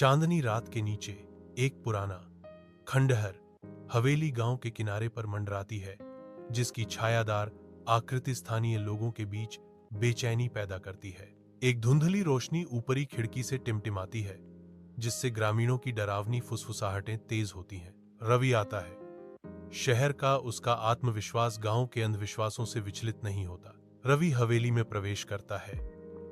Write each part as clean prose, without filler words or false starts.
चांदनी रात के नीचे एक पुराना खंडहर हवेली गांव के किनारे पर मंडराती है, जिसकी छायादार आकृति स्थानीय लोगों के बीच बेचैनी पैदा करती है। एक धुंधली रोशनी ऊपरी खिड़की से टिमटिमाती है, जिससे ग्रामीणों की डरावनी फुसफुसाहटें तेज होती हैं। रवि आता है। शहर का उसका आत्मविश्वास गांव के अंधविश्वासों से विचलित नहीं होता। रवि हवेली में प्रवेश करता है।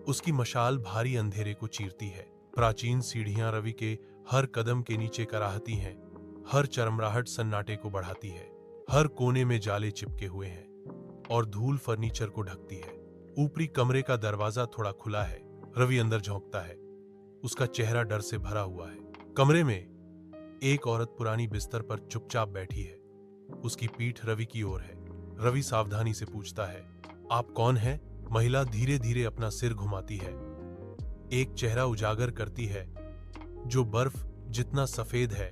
उसकी मशाल भारी अंधेरे को चीरती है। प्राचीन सीढ़ियां रवि के हर कदम के नीचे कराहती हैं, हर चरमराहट सन्नाटे को बढ़ाती है। हर कोने में जाले चिपके हुए हैं और धूल फर्नीचर को ढकती है। ऊपरी कमरे का दरवाजा थोड़ा खुला है। रवि अंदर झोंकता है। उसका चेहरा डर से भरा हुआ है। कमरे में एक औरत पुरानी बिस्तर पर चुपचाप बैठी है। उसकी पीठ रवि की ओर है। रवि सावधानी से पूछता है, आप कौन हैं? महिला धीरे धीरे अपना सिर घुमाती है। एक चेहरा उजागर करती है जो बर्फ जितना सफेद है।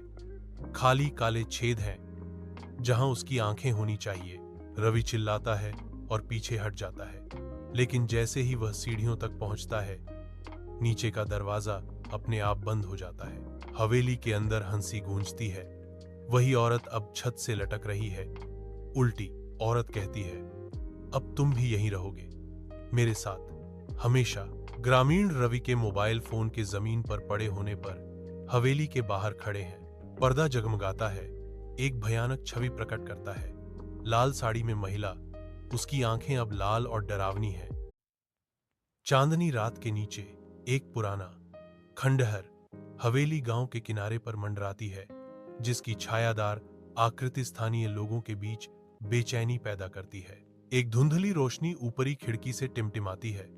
खाली काले छेद हैं जहां उसकी आंखें होनी चाहिए। रवि चिल्लाता है और पीछे हट जाता है, लेकिन जैसे ही वह सीढ़ियों तक पहुंचता है, नीचे का दरवाजा अपने आप बंद हो जाता है। हवेली के अंदर हंसी गूंजती है। वही औरत अब छत से लटक रही है। उल्टी औरत कहती है, अब तुम भी यहीं रहोगे मेरे साथ हमेशा। ग्रामीण रवि के मोबाइल फोन के जमीन पर पड़े होने पर हवेली के बाहर खड़े हैं। पर्दा जगमगाता है। एक भयानक छवि प्रकट करता है। लाल साड़ी में महिला, उसकी आंखें अब लाल और डरावनी हैं। चांदनी रात के नीचे एक पुराना खंडहर हवेली गांव के किनारे पर मंडराती है, जिसकी छायादार आकृति स्थानीय लोगों के बीच बेचैनी पैदा करती है। एक धुंधली रोशनी ऊपरी खिड़की से टिमटिमाती है,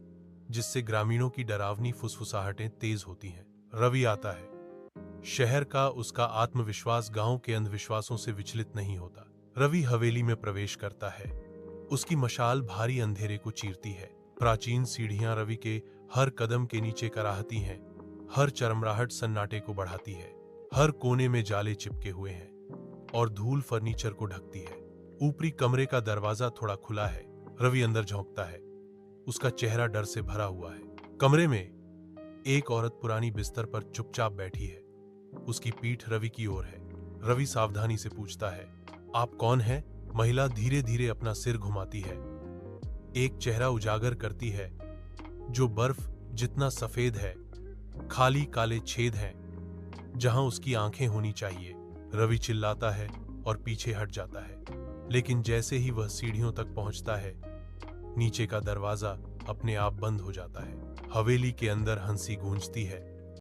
जिससे ग्रामीणों की डरावनी फुसफुसाहटें तेज होती हैं। रवि आता है। शहर का उसका आत्मविश्वास गांव के अंधविश्वासों से विचलित नहीं होता। रवि हवेली में प्रवेश करता है। उसकी मशाल भारी अंधेरे को चीरती है। प्राचीन सीढ़ियां रवि के हर कदम के नीचे कराहती हैं, हर चरमराहट सन्नाटे को बढ़ाती है। हर कोने में जाले चिपके हुए हैं और धूल फर्नीचर को ढकती है। ऊपरी कमरे का दरवाजा थोड़ा खुला है। रवि अंदर झोंकता है। उसका चेहरा डर से भरा हुआ है। कमरे में एक औरत पुरानी बिस्तर पर चुपचाप बैठी है। उसकी पीठ रवि की ओर है। रवि सावधानी से पूछता है, आप कौन हैं? महिला धीरे धीरे अपना सिर घुमाती है। एक चेहरा उजागर करती है जो बर्फ जितना सफेद है। खाली काले छेद हैं जहां उसकी आंखें होनी चाहिए। रवि चिल्लाता है और पीछे हट जाता है, लेकिन जैसे ही वह सीढ़ियों तक पहुंचता है, नीचे का दरवाजा अपने आप बंद हो जाता है। हवेली के अंदर हंसी गूंजती है।